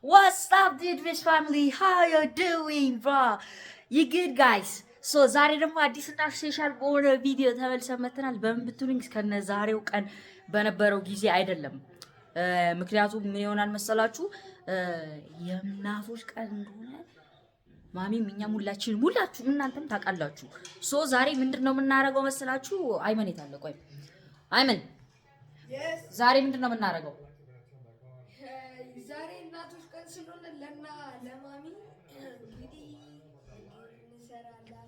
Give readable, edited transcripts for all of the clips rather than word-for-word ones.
What's up, Didris family? How you doing, bro? You good, guys? So ዛሬ ደግሞ አዲስ እና ስፔሻል በሆነ ቪዲዮ ተመልሰን መጥተናል። በምን ብትሉኝ እስከነ ዛሬው ቀን በነበረው ጊዜ አይደለም። ምክንያቱም ምን ይሆናል መሰላችሁ? የእናቶች ቀን እንደሆነ ማሚም እኛም ሁላችሁም እናንተም ታውቃላችሁ። ሶ ዛሬ ምንድነው የምናደርገው መሰላችሁ? አይመን የታለ? ቆይ አይመን፣ ዛሬ ምንድነው የምናደርገው? ዛሬ እናቶች ቀን ስለሆነ ለማሚ እንግዲህ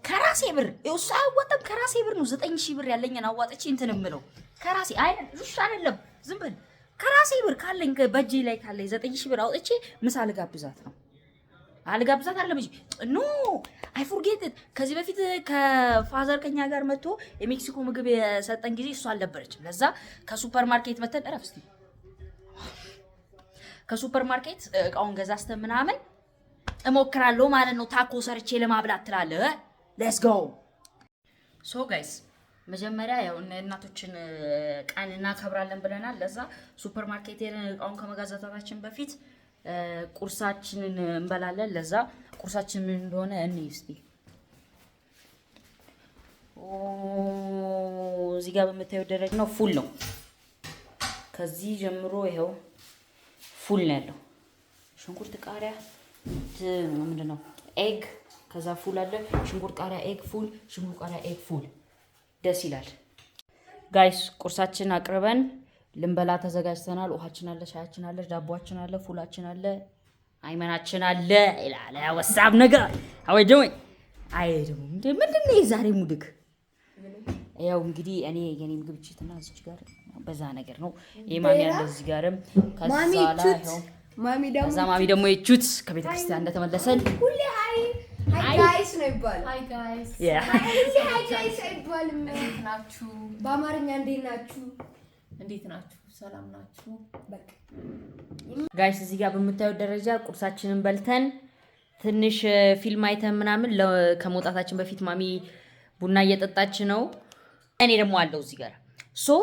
ከራሴ ብር እሱ አይወጣም። ከራሴ ብር ነው 9000 ብር ያለኝን አዋጥቼ እንትን እምለው ከራሴ እሱ አይደለም። ዝም ብል ከራሴ ብር ካለኝ በእጄ ላይ ካለኝ 9000 ብር አውጥቼ ምሳ ልጋብዛት ነው። አልጋብዛት አይደለም እንጂ ኖ አይ ፎርጌት። ከዚህ በፊት ከፋዘር ከኛ ጋር መጥቶ የሜክሲኮ ምግብ የሰጠን ጊዜ እሱ አልነበረችም። ለዛ ከሱፐር ማርኬት መተን እረፍት ከሱፐር ማርኬት እቃውን ገዛስተን ምናምን እሞክራለሁ ማለት ነው። ታኮ ሰርቼ ለማብላት ትላለህ። ሌትስ ጎ። ሶ ጋይስ መጀመሪያ ያው እናቶችን ቀን እናከብራለን ብለናል። ለዛ ሱፐር ማርኬት እቃውን ከመጋዛታችን በፊት ቁርሳችንን እንበላለን። ለዛ ቁርሳችን ምን እንደሆነ እንይ እስቲ። እዚህ ጋር በምታዩት ደረጃ ነው ፉል ነው። ከዚህ ጀምሮ ይሄው ፉል ነው ያለው። ሽንኩርት፣ ቃሪያ ምንድነው ኤግ፣ ከዛ ፉል አለ። ሽንኩርት፣ ቃሪያ፣ ኤግ፣ ፉል፣ ሽንኩርት፣ ቃሪያ፣ ኤግ፣ ፉል። ደስ ይላል ጋይስ። ቁርሳችን አቅርበን ልንበላ ተዘጋጅተናል። ውሃችን አለ፣ ሻያችን አለ፣ ዳቦአችን አለ፣ ፉላችን አለ፣ አይመናችን አለ ይላል። ወሳብ ነገር አወጀው አይደም እንደ ምንድነው የዛሬ ሙድክ? ያው እንግዲህ እኔ የኔ ምግብ ችትና እዚህ ጋር በዛ ነገር ነው። የማሚ ያለ እዚህ ጋርም ከዛ ላይ ነው። ማሚ ደግሞ የቹት ከቤተ ክርስቲያን እንደተመለሰን ሁሌ ሃይ ጋይስ ነው ይባላል። ሃይ ጋይስ ሃይ ጋይስ አይባልም። ናችሁ በአማርኛ እንዴት ናችሁ? እንዴት ናችሁ? ሰላም ናችሁ? በቃ ጋይስ እዚህ ጋር በምታዩት ደረጃ ቁርሳችንን በልተን ትንሽ ፊልም አይተን ምናምን ከመውጣታችን በፊት ማሚ ቡና እየጠጣች ነው። እኔ ደግሞ አለው እዚህ ጋር ሶ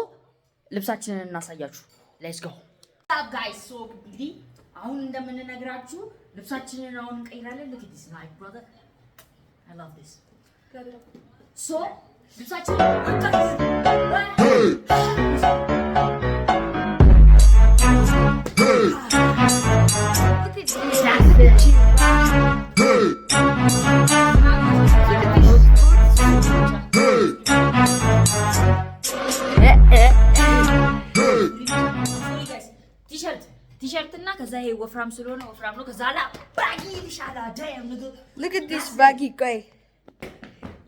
ልብሳችንን እናሳያችሁ። ሌትስ ጎ ጋይስ። ሶ እንግዲህ አሁን እንደምንነግራችሁ ልብሳችንን አሁን እንቀይራለን። look at this my brother I love this so ልብሳችንን ቲሸርት እና ከዛ ይሄ ወፍራም ስለሆነ ወፍራም ነው። ከዛ ላ ባጊ ይሻላ ዳም look at this baggy guy.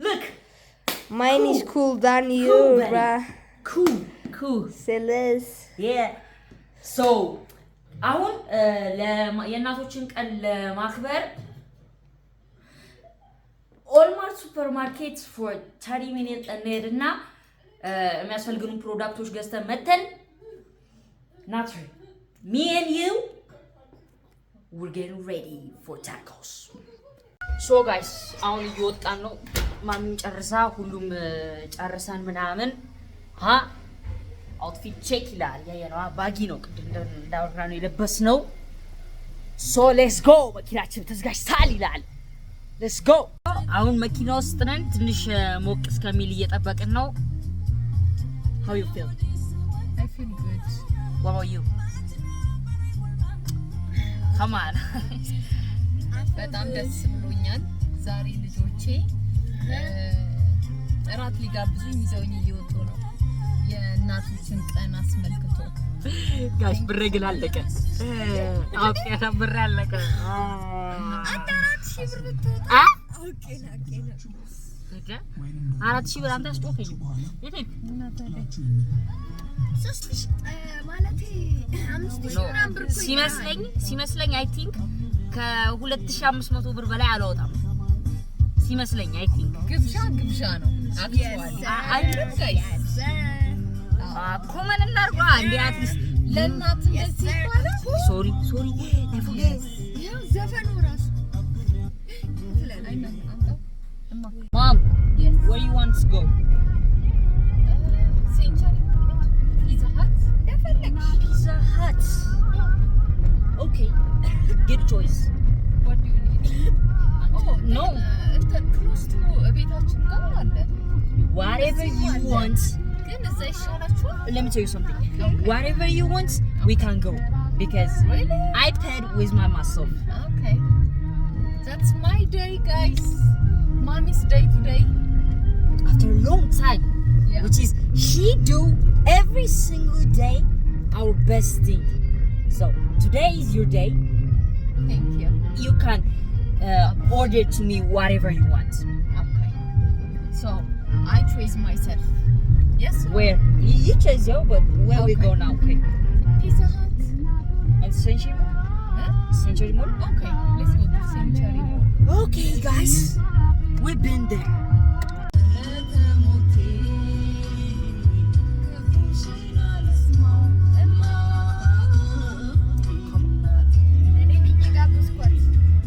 look Mine is cool than you, bruh. Cool. Seles. Yeah. So, አሁን የእናቶችን ቀን ለማክበር ኦልማርት ሱፐር ማርኬት for 30 minutes እንሄድና የሚያስፈልጉን ፕሮዳክቶች ገዝተን መተን ናትሪ me and you we're getting ready for tacos. So guys አሁን እየወጣን ነው። ማሚን ጨርሳ ሁሉም ጨርሰን ምናምን አውትፊት ቼክ ይላል። ያየነው ባጊ ነው ቅድም እንዳወራ ነው የለበስነው። ሶ ሌትስ ጎ። መኪናችን ተዘጋጅቷል ይላል። ሌትስ ጎ። አሁን መኪና ውስጥ ነን። ትንሽ ሞቅ እስከሚል እየጠበቅን ነው። how you feel? I feel good. What about you? come on. በጣም ደስ ብሎኛል። ዛሬ ልጆቼ እራት ሊጋብዙኝ ይዘውኝ እየወጡ ነው። የእናቶችን ቀን አስመልክቶ ጋሽ ብር ግን አለቀ። አውቄ ብር አለቀ። አንተ 4000 ብር ብትወጣ ኦኬ ነው 4000 ብር አንተ አስጦፈኝ የት ማለት 5000 ምናምን ብር ሲመስለኝ አይ ቲንክ ከ2500 ብር በላይ አላወጣም ሲመስለኝ። አይ ቲንክ ግብዣ ነው አክቹዋሊ አይደለም ጋይስ። ኮመን እናርጓ እንዴ አትሊስት ለእናት እንደዚህ ይባላል። ሶሪ ይሄው ዘፈኑ ራሱ Mom, yes. Where you want to go? Century. Pizza Hut. Pizza Hut. Okay. Good choice. What do you need? Oh, No. Close to ቤታችን ጋር አለ. Whatever you want. ግን እዛ ይሻላችኋል? Let me tell you something. Whatever you want, we can go. Because Really? I paid with my myself. Okay. That's my day, guys. Mommy's day today. After a long time. Yeah. Which is she do every single day our best thing. So today is your day. Thank you. You can order to me whatever you want. Okay. So I choose myself. Yes. Where you choose yo, but where we Okay. go now? Okay. Pizza Hut. And Century Mall. Huh? Century Mall. Okay. Let's go to Century Mall. Okay, guys, we've been there.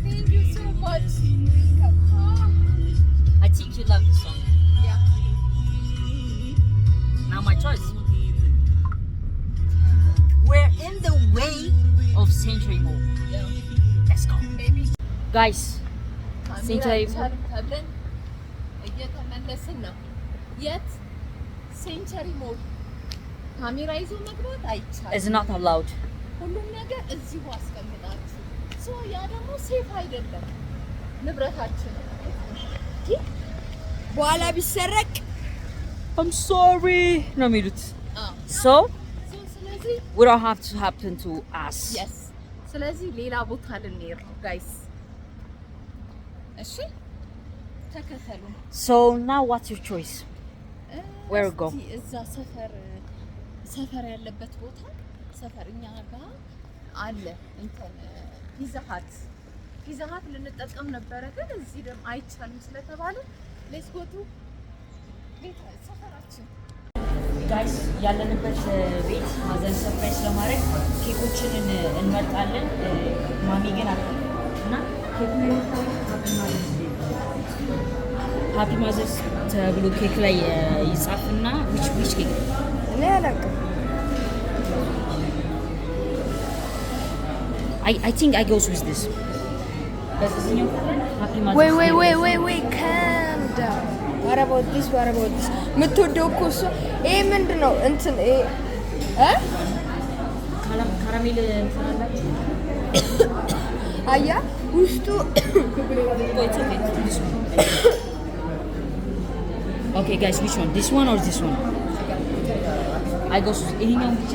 Thank you so much. I think you love this song. Yeah. Now my choice. We're in the way of Century Mall. Yeah. Let's go. Baby. Guys, Century Mall. ተብለን እየተመለስን ነው። የት? ሴንቸሪ ሞል። ካሜራ ይዞ መግባት አይቻልም። It's not allowed. ሁሉም ነገር እዚሁ አስቀምጣችሁ። ሶ ያ ደግሞ ሴፍ አይደለም። ንብረታችን በኋላ ቢሰረቅ I'm sorry. No, የሚሉት. So ስለዚህ we don't have to happen to us. yes ስለዚህ ሌላ ቦታ ልንሄድ ነው ጋይስ። እሺ ተከተሉ። So now what's your choice? Where we go? እዛ ሰፈር ያለበት ቦታ ሰፈር እኛ ጋር አለ እንትን ፒዛ ሀት ልንጠቀም ነበረ ግን እዚህ ደግሞ አይቻልም ስለተባለ ሌትስ ጎ ቱ ቤት ሰፈራችን። ጋይስ ያለንበት ቤት ማዘር ሰርፕራይዝ ለማድረግ ኬኮችን እንመርጣለን። ማሚ ግን እና ኬኩን ሃፒ ማዘርስ ተብሎ ኬክ ላይ ይጻፍና which ኬክ እኔ አላውቅም። I think I goes with this. በዚህኛው ሃፒ ማዘርስ ወይ calm down. What about this? የምትወደው እኮ እሱ ይሄ ምንድን ነው እንትን ካራሜል እንትን አላችሁ አያ ውስጡ Okay guys, which one? This one or this one? I go ይሄኛው ብቻ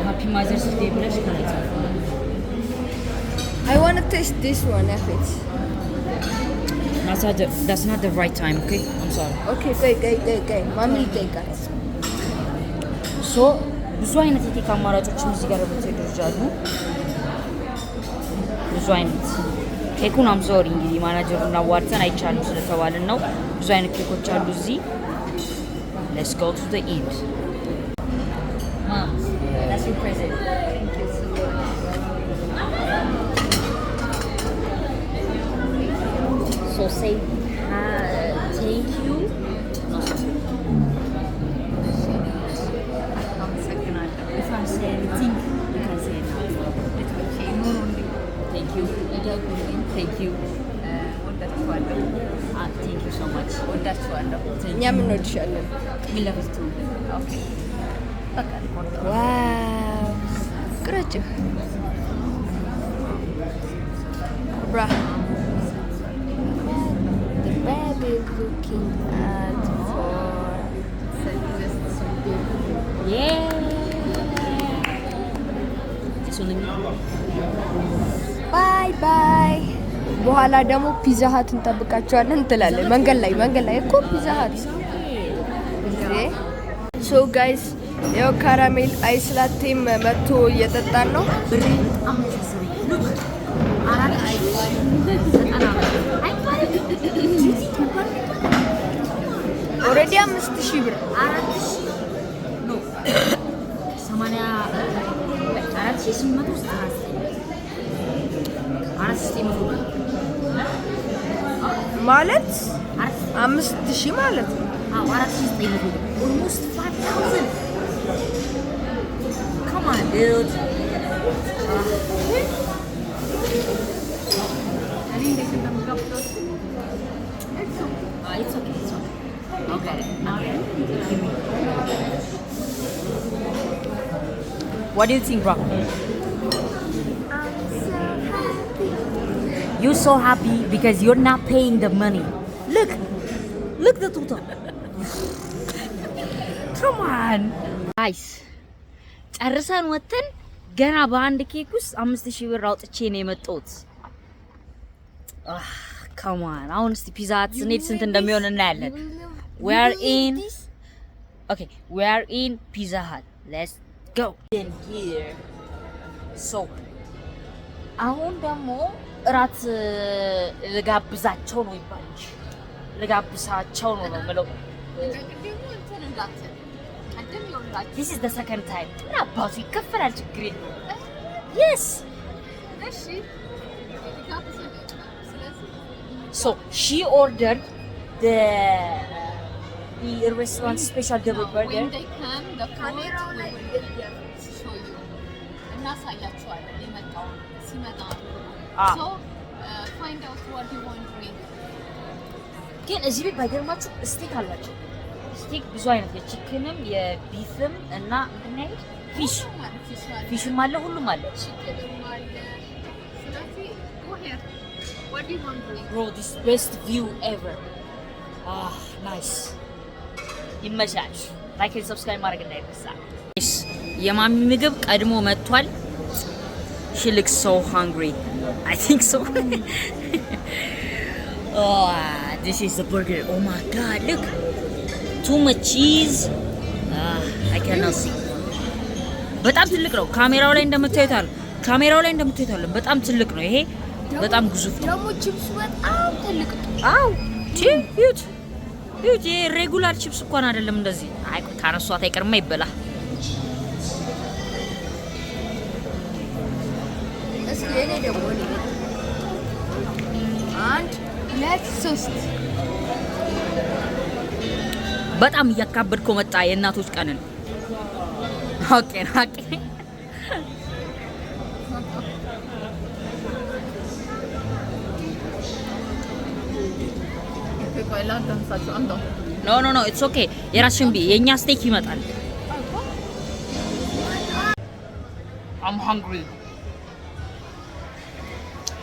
ሃፒ ማዘርስ ዴይ ብለሽ ከነጻ I want to taste this one if it's That's not the right time, okay? I'm sorry. okay. Go. ማሚ ይጠይቃል። So ብዙ አይነት የኬክ አማራጮችም እዚህ ጋር በተደረጃ አሉ። ብዙ አይነት ኬኩን አምዞሪ እንግዲህ ማናጀሩና ዋርተን አይቻልም ስለተባልን ነው። ብዙ አይነት ኬኮች አሉ እዚህ። Let's go to the Eid. Mom, that's your present. Thank you so much. So say thank you. No, if I say anything, you can say it now. Thank you. Thank you. Thank you so much. እኛም እንወድሻለን። We love you too. Okay. ዋው ቅረጭ ብራ The baby is looking at for Yeah. This one. ባይ በኋላ ደግሞ ፒዛ ሀት እንጠብቃቸዋለን እንትላለን። መንገድ ላይ እኮ ፒዛ ሀት ሶ ጋይስ ያው ካራሜል አይስ ላቴም መጥቶ እየጠጣን ነው። ኦልሬዲ 5000 ብር 4,800 ማለት 5000 ማለት ነው። Almost 5,000. Come on, dude. What do you think, bro? I'm so happy. You're so happy because you're not paying the money. Look the total. Come on. Guys, ጨርሰን ወተን ገና በአንድ ኬክ ውስጥ 5000 ብር አውጥቼ ነው የመጣሁት። Come on. አሁን እስቲ ፒዛ ሃት ስንሄድ ስንት እንደሚሆን እናያለን. We are in Pizza Hut. Let's go. In here. So, አሁን ደግሞ እራት ልጋብዛቸው ነው ይባላል። ልጋብዛቸው ነው የምለው። This is the second time. ምን አባቱ ይከፈላል ችግር የለውም. Yes. So she ordered the restaurant special double burger. When they come, the camera will show you. እናሳያቸዋለን የመጣው ሲመጣ። So find out what you want to drink. ግን እዚህ ቤት ባይገርማችሁ ስቴክ አላቸው። ስቴክ ብዙ አይነት የቺክንም የቢፍም እና ምንድን ነው ፊሽም አለ፣ ሁሉም አለ። What do you want to drink? Bro, this best view ever. Nice. ይመቻች። ላይክ ኤንድ ሰብስክራይብ ማድረግ እንዳይረሳ። የማሚ ምግብ ቀድሞ መጥቷል። She looks so hungry. I think so. This is the burger. Oh my god, look. Too much cheese. I cannot see. በጣም ትልቅ ነው። ካሜራው ላይ እንደምታዩት አለ። በጣም ትልቅ ነው ይሄ። በጣም ግዙፍ ነው። ደግሞ ቺፕስ በጣም ትልቅ ነው። አው ዩት ሬጉላር ቺፕስ እንኳን አይደለም እንደዚህ። አይ ካነሷት አይቀርማ ይበላ። እስኪ እኔ ደግሞ 1 2 3 በጣም እያካበድከው መጣ። የእናቶች ቀንን ኦኬ ኖ ኢትስ ኦኬ። የራስሽን ቢ የኛ ስቴክ ይመጣል። I'm hungry.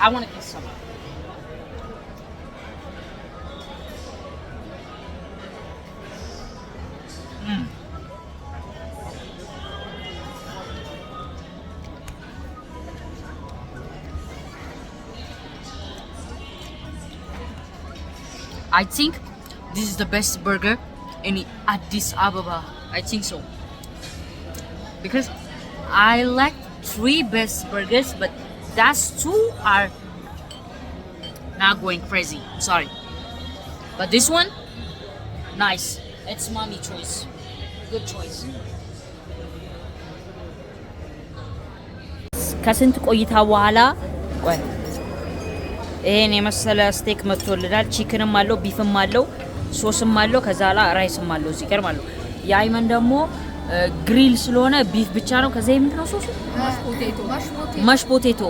I want to eat some. I think this is the best burger in Addis Ababa. I think so. Because I like 3 best burgers, but that's 2 are not going crazy. I'm sorry. But this one, nice. It's mommy choice. Good choice. ከስንት ቆይታ በኋላ ይሄን የመሰለ ስቴክ መጥቶልናል። ቺክንም አለው፣ ቢፍም አለው፣ ሶስም አለው፣ ከዛ ላ ራይስም አለው። እዚህ ጋር ማለት የአይመን ደግሞ ግሪል ስለሆነ ቢፍ ብቻ ነው። ከዛ የምንድነው ሶሱ ማሽ ፖቴቶ፣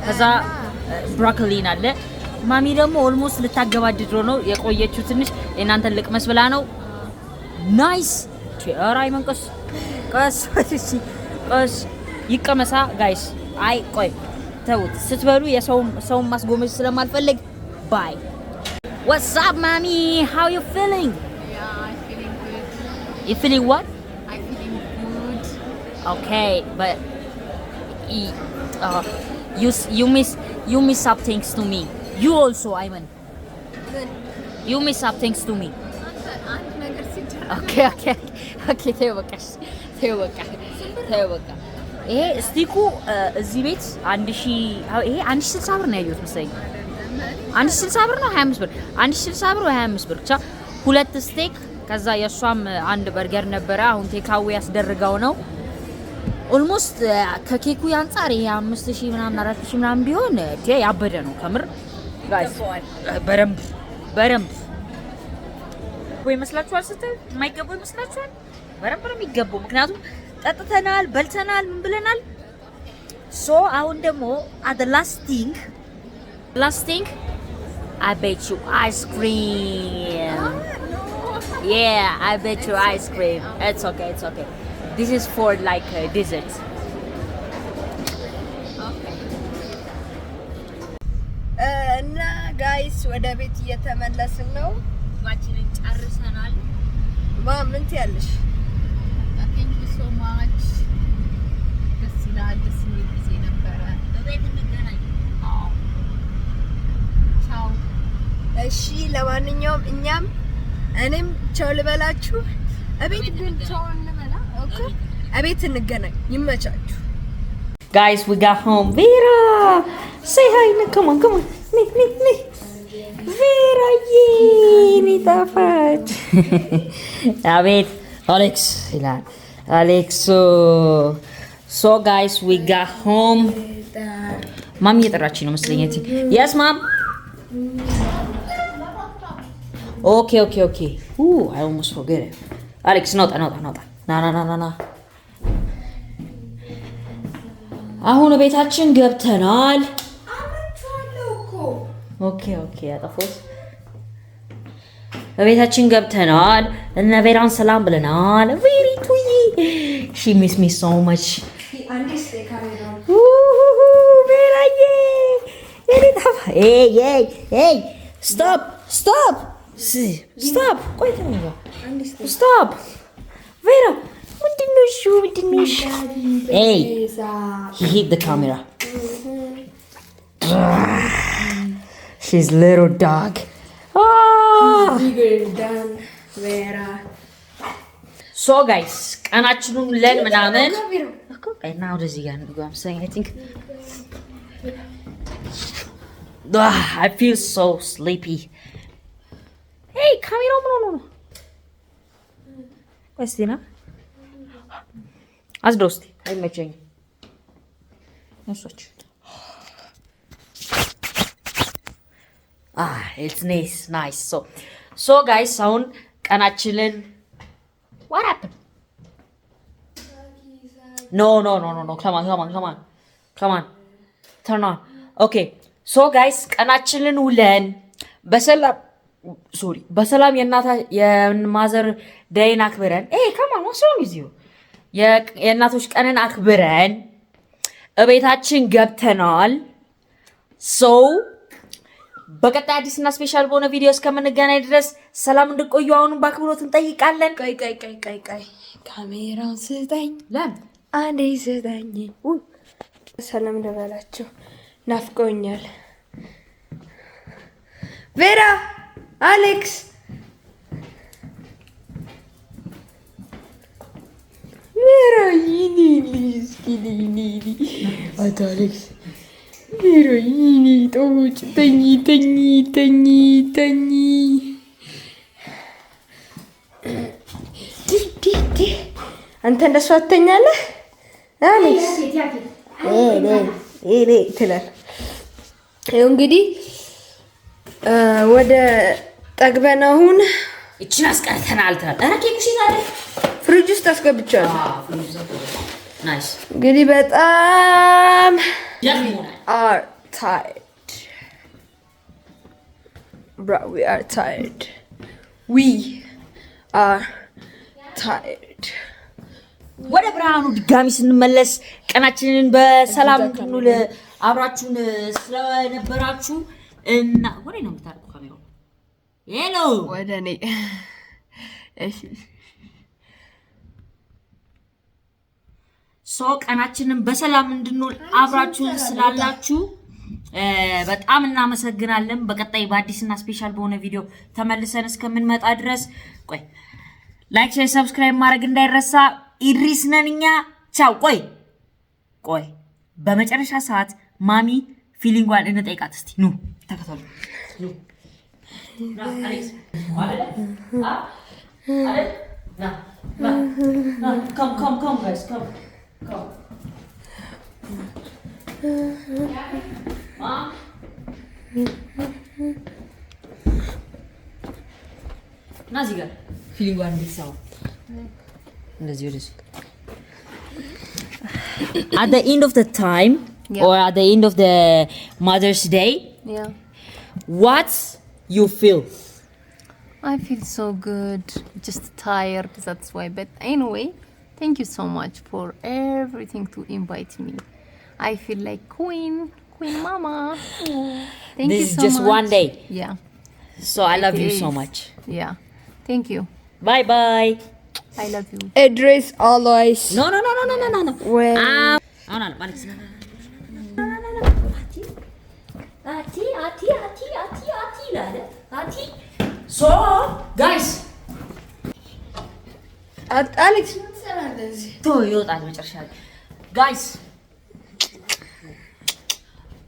ከዛ ብሮኮሊን አለ። ማሚ ደግሞ ኦልሞስት ልታገባድድ ነው የቆየችው። ትንሽ የእናንተን ልቅመስ ብላ ነው። ናይስ ኧረ አይመን ቀስ ይቀመሳ ጋይስ። አይ ቆይ ተውት፣ ስትበሉ የሰውን ማስጎመጅ ስለማልፈልግ ባይ። What's up, mommy? How you feeling? Yeah, I'm feeling good. You feeling what? I'm feeling good. Okay, but you miss up things to me. You also, Ayman. You miss up things to me. Okay. ተይው በቃ። ይሄ ስቲኩ እዚህ ቤት 1060 ብር ነው ያየሁት መሰለኝ። 1060 ብር ነው 25 ብር 1060 ብር ወይ 25 ብር ብቻ 2 ስቴክ፣ ከዛ የሷም አንድ በርገር ነበረ። አሁን ቴካዌ ያስደርጋው ነው። ኦልሞስት ከኬኩ አንፃር ይሄ 5000 ምናምን 4000 ምናምን ቢሆን ያበደ ነው ከምር ጋይስ። በደንብ ወይ መስላችኋል? ስትል የማይገባው ይመስላችኋል? በደንብ ነው የሚገባው። ምክንያቱም ጠጥተናል፣ በልተናል፣ ምን ብለናል። ሶ አሁን ደግሞ the last thing I bet you ice cream. Yeah, I bet you ice cream. It's okay. This is for like dessert. ወደ ቤት እየተመለስን ነው። ምግባችንን ጨርሰናል። ምን ትያለሽ? Thank you so much. ደስ ይላል። ደስ የሚል ጊዜ ነበረ። በቤት እንገናኝ። ቻው። እሺ ለማንኛውም እኔም ቻው ልበላችሁ። እቤት ግን ቻው እንበላ። ኦኬ እቤት እንገናኝ። ይመቻችሁ። Guys, we got home. Vera, say hi. Come on. Nee. Vera, yay, ni tafat. David, Alex, Ilan. Alexo. So guys, we got home. Mom እየጠራችኝ ነው መሰለኝ። Yes, mom. Okay. Ooh, I almost forget it. Alex, nota. Na. አሁን ቤታችን ገብተናል። ኦኬ አጠፎት ቤታችን ገብተናል። እነ ቬራን ሰላም ብለናል። ቬሪ ቱይ ሺ ሚስ ሚ ሶ ማች ቬራዬ ኤይ ስቶፕ ቆይ ተነጋ ስቶፕ ቬራ ምንድነው? Hey, he hit the camera. She's little dog. Bigger than Vera. So guys, ቀናችንን ለን ምናምን እና ወደዚህ ጋር ነው I'm saying I think I feel so sleepy. Hey, camera no. Questina? አዝዶስቲ አይመቸኝም። it's nice. So guys, አሁን ቀናችንን what happened? No. Come on. Turn on. Okay. So guys, ቀናችንን ውለን በሰላም የማዘር ዴይን አክብረን come on, what's wrong with you? የእናቶች ቀንን አክብረን እቤታችን ገብተናል። በቀጣይ አዲስና ስፔሻል በሆነ ቪዲዮ እስከምንገናኝ ድረስ ሰላም እንድቆዩ አሁንም በአክብሮት እንጠይቃለን። ቆይ ካሜራውን ስጠኝ። አንዴ ስጠኝ። ሰላም ልበላቸው፣ ናፍቆኛል። ቬራ፣ አሌክስ Alex. Heroine, ጦጭ ተኝ አንተ እንደሱ አትተኛለህ አሌክስ? ትላለህ። ይኸው እንግዲህ ወደ ጠግበን አሁን እቺን አስቀርተናል ትላለህ። ኧረ ኬኩ ሲታለ ፍሪጅ ውስጥ አስገብቻለሁ። ናይስ። እንግዲህ በጣም are tired. Bro, we are tired. ወደ ብርሃኑ ድጋሚ ስንመለስ ቀናችንን በሰላም እንድንውል አብራችሁን ስለነበራችሁ እና ወሬ ነው የምታርቁ ካሜራው ሄሎ ወደ እኔ እሺ ቀናችንን በሰላም እንድንውል አብራችሁን ስላላችሁ በጣም እናመሰግናለን። በቀጣይ በአዲስና ስፔሻል በሆነ ቪዲዮ ተመልሰን እስከምንመጣ ድረስ ላይክ፣ ሼር፣ ሰብስክራይብ ማድረግ እንዳይረሳ። ኢድሪስ ነን እኛ። ቻው። ቆይ በመጨረሻ ሰዓት ማሚ ፊሊንጓን እንጠይቃት እስቲ። ኑ ተከተሉ። ኑ አሌክስ come guys, come. ናዚህ ጋር ፊሊንጓን እንዲሰው እንደዚህ ወደዚህ at the end of the time or at the end of the Mother's Day, what you feel? I feel so good, just tired, that's why. But anyway, thank you so much for everything to invite me. I feel like queen Queen Mama. Thank you so much. This is just one day. Yeah. So I love you so much. Yeah. Thank you. Bye bye. I love you. Idris always. No. Well. So, guys. Alex, what is that? Guys.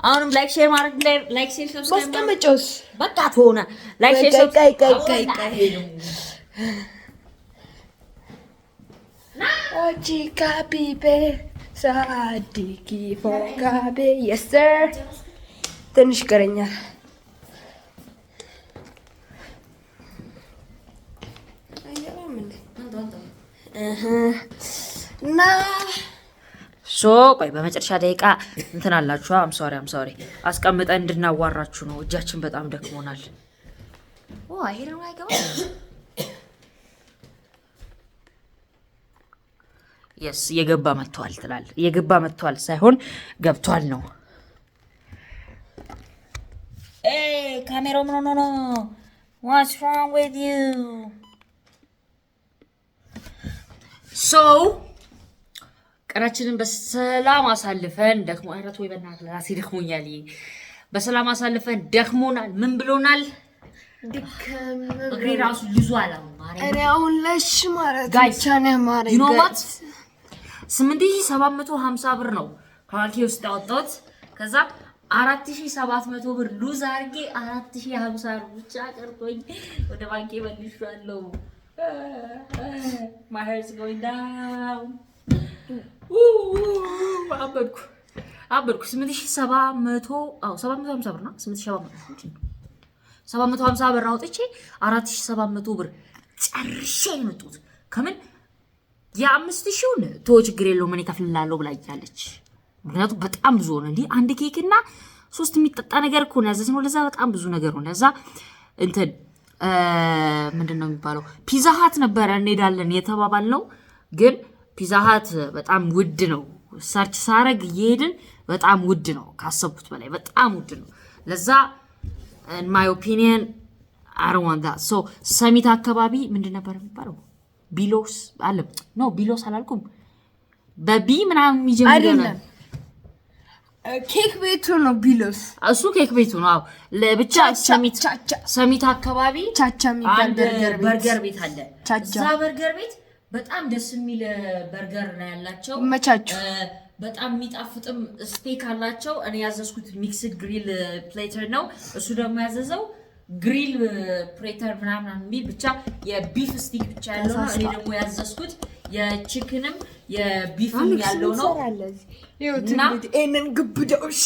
አሁንም ላይክ ሼር ማድረግ ላይክ ሼር ሰብስክራይብ ማስቀመጫውስ በቃ ተሆነ ላይክ ሼር ሰብስክራይብ ኦጂ ካፒቤ ሳዲቂ ፎካቤ yes sir ትንሽ ቀረኛል እና ሶ ቆይ በመጨረሻ ደቂቃ እንትን አላችሁ አም ሶሪ አስቀምጠን እንድናዋራችሁ ነው እጃችን በጣም ደክሞናል ይሄ ነው አይገባ yes የገባ መጥቷል ትላል የገባ መጥቷል ሳይሆን ገብቷል ነው ካሜራው ምን ነው what's wrong with you so ቀራችንን በሰላም አሳልፈን ደክሞ አይራት ወይ በእናትህ ራሴ ደክሞኛል በሰላም አሳልፈን ደክሞናል ምን ብሎናል ድከም እግሬ ራሱ ልዟል አማረ እኔ አሁን ለሽ ማለት ብቻ ነው ማረ you know what 8750 ብር ነው ከባንኬ ውስጥ ያወጣሁት ከዛ 4700 ብር ሉዝ አርጌ 4050 ብቻ ቀርቶኝ ወደ ባንኬ መልሼዋለሁ my hair is going down አበርኩ 750 ብር ነው 750 ብር አውጥቼ 4700 ብር ጨርሼ የመጡት ከምን የ5000ውን ተው ችግር የለውም እኔ ከፍላለሁ ብላኛለች ምክንያቱም በጣም ብዙ ሆነ እንዴ አንድ ኬክ እና 3 የሚጠጣ ነገር እኮ ነው ያዘዝነው ለዛ በጣም ብዙ ነገር ነው ለዛ እንትን ምንድነው የሚባለው ፒዛ ሃት ነበር እንሄዳለን የተባባልነው ግን ፒዛ ሃት በጣም ውድ ነው ሰርች ሳረግ እየሄድን በጣም ውድ ነው ካሰብኩት በላይ በጣም ውድ ነው ለዛ in my opinion I don't want that so ሰሚት አካባቢ ምንድን ነበር የሚባለው ቢሎስ አለ ነው ቢሎስ አላልኩም በቢ ምናምን የሚጀምረው ነው ኬክ ቤቱ ነው ቢሎስ እሱ ኬክ ቤቱ ነው ለብቻ ሰሚት አካባቢ ቻቻ የሚባል በርገር ቤት አለ ቻቻ በርገር ቤት በጣም ደስ የሚል በርገር ነው ያላቸው መቻቹ በጣም የሚጣፍጥም ስቴክ አላቸው እኔ ያዘዝኩት ሚክስድ ግሪል ፕሌተር ነው እሱ ደግሞ ያዘዘው ግሪል ፕሌተር ምናምን የሚል ብቻ የቢፍ ስቲክ ብቻ ያለው ነው እኔ ደግሞ ያዘዝኩት የቺክንም የቢፍም ያለው ነው ይሁንና እነን ግብደውሽ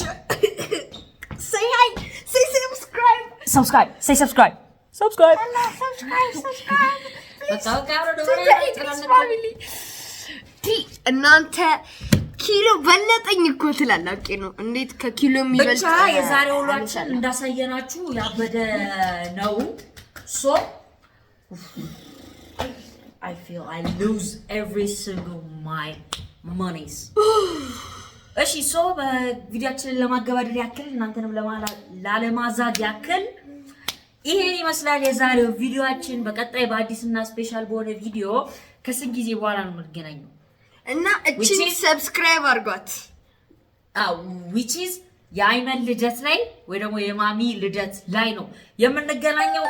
say hi say subscribe እናንተ ኪሎ በለጠኝ እኮ ትላላችሁ ነው እንዴት ከኪሎ የሚበልጥ ብቻ የዛሬ ሁላችን እንዳሳየናችሁ ያበደ ነው so I feel I lose every single my monies እሺ so በቪዲዮአችንን ለማገባደድ ያክል እናንተንም ላለማዛግ ያክል ይሄን ይመስላል የዛሬው ቪዲዮአችን በቀጣይ በአዲስና ስፔሻል በሆነ ቪዲዮ ከስንት ጊዜ በኋላ ነው የምንገናኘው እና እቺ ሰብስክራይብ አድርጓት which is የአይመን ልደት ላይ ወይ ደግሞ የማሚ ልደት ላይ ነው የምንገናኘው